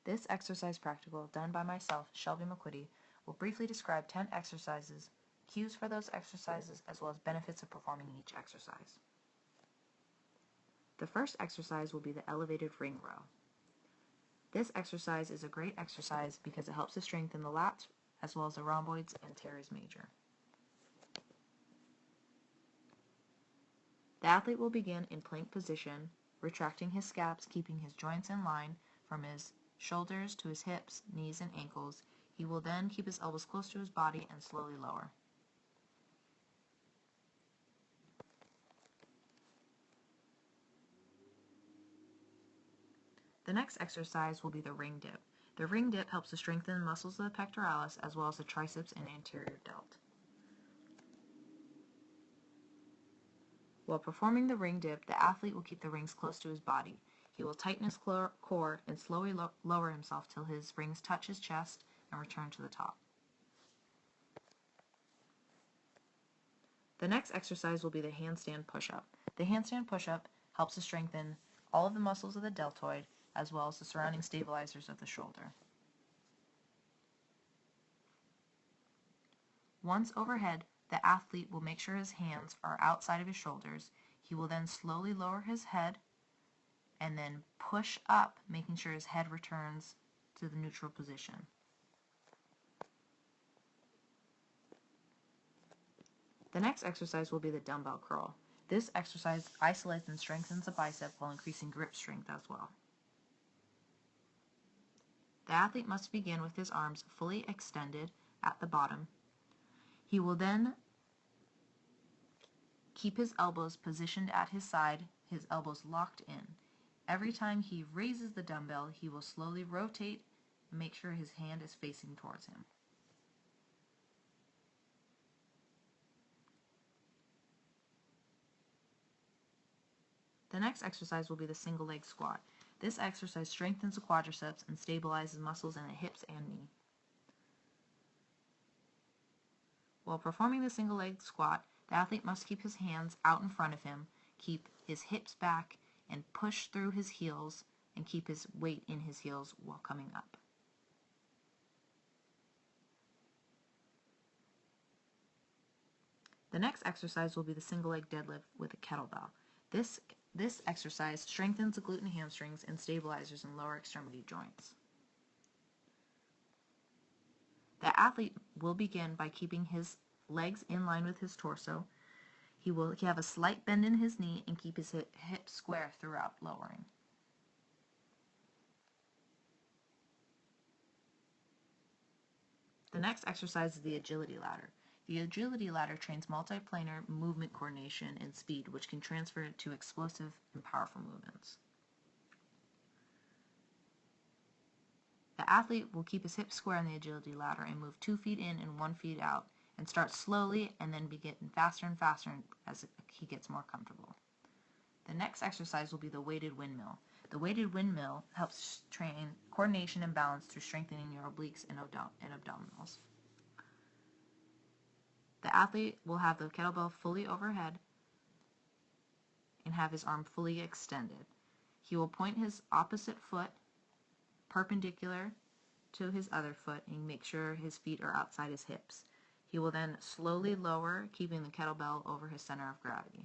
This exercise practical, done by myself, Shelby McQuitty, will briefly describe 10 exercises, cues for those exercises, as well as benefits of performing each exercise. The first exercise will be the elevated ring row. This exercise is a great exercise because it helps to strengthen the lats as well as the rhomboids and teres major. The athlete will begin in plank position, retracting his scaps, keeping his joints in line from his shoulders to his hips, knees, and ankles. He will then keep his elbows close to his body and slowly lower. The next exercise will be the ring dip. The ring dip helps to strengthen the muscles of the pectoralis as well as the triceps and anterior delt. While performing the ring dip, the athlete will keep the rings close to his body. He will tighten his core and slowly lower himself till his rings touch his chest and return to the top. The next exercise will be the handstand push-up. The handstand push-up helps to strengthen all of the muscles of the deltoid as well as the surrounding stabilizers of the shoulder. Once overhead, the athlete will make sure his hands are outside of his shoulders. He will then slowly lower his head and then push up, making sure his head returns to the neutral position. The next exercise will be the dumbbell curl. This exercise isolates and strengthens the bicep while increasing grip strength as well. The athlete must begin with his arms fully extended at the bottom. He will then keep his elbows positioned at his side, his elbows locked in. Every time he raises the dumbbell, he will slowly rotate and make sure his hand is facing towards him. The next exercise will be the single leg squat. This exercise strengthens the quadriceps and stabilizes muscles in the hips and knee. While performing the single leg squat, the athlete must keep his hands out in front of him, keep his hips back, and push through his heels and keep his weight in his heels while coming up. The next exercise will be the single leg deadlift with a kettlebell. This exercise strengthens the glute and hamstrings and stabilizers in lower extremity joints. The athlete will begin by keeping his legs in line with his torso. He will have a slight bend in his knee and keep his hips square throughout lowering. The next exercise is the agility ladder. The agility ladder trains multiplanar movement coordination and speed, which can transfer to explosive and powerful movements. The athlete will keep his hips square on the agility ladder and move 2 feet in and 1 foot out, and start slowly and then be getting faster and faster as he gets more comfortable. The next exercise will be the weighted windmill. The weighted windmill helps train coordination and balance through strengthening your obliques and abdominals. The athlete will have the kettlebell fully overhead and have his arm fully extended. He will point his opposite foot perpendicular to his other foot and make sure his feet are outside his hips. He will then slowly lower, keeping the kettlebell over his center of gravity.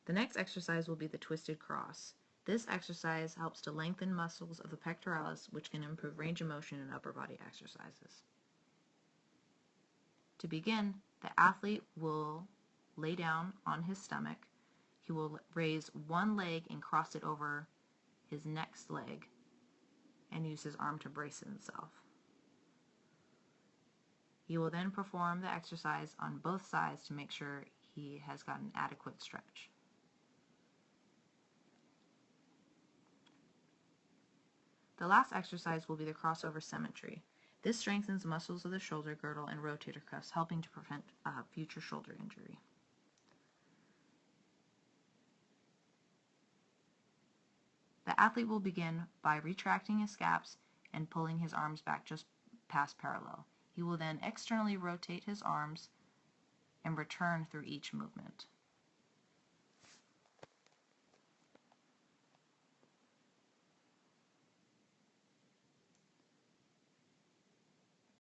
The next exercise will be the twisted cross. This exercise helps to lengthen muscles of the pectoralis, which can improve range of motion in upper body exercises. To begin, the athlete will lay down on his stomach. He will raise one leg and cross it over his next leg and use his arm to brace himself. He will then perform the exercise on both sides to make sure he has got an adequate stretch. The last exercise will be the crossover symmetry. This strengthens the muscles of the shoulder girdle and rotator cuffs, helping to prevent future shoulder injury. The athlete will begin by retracting his scaps and pulling his arms back just past parallel. He will then externally rotate his arms and return through each movement.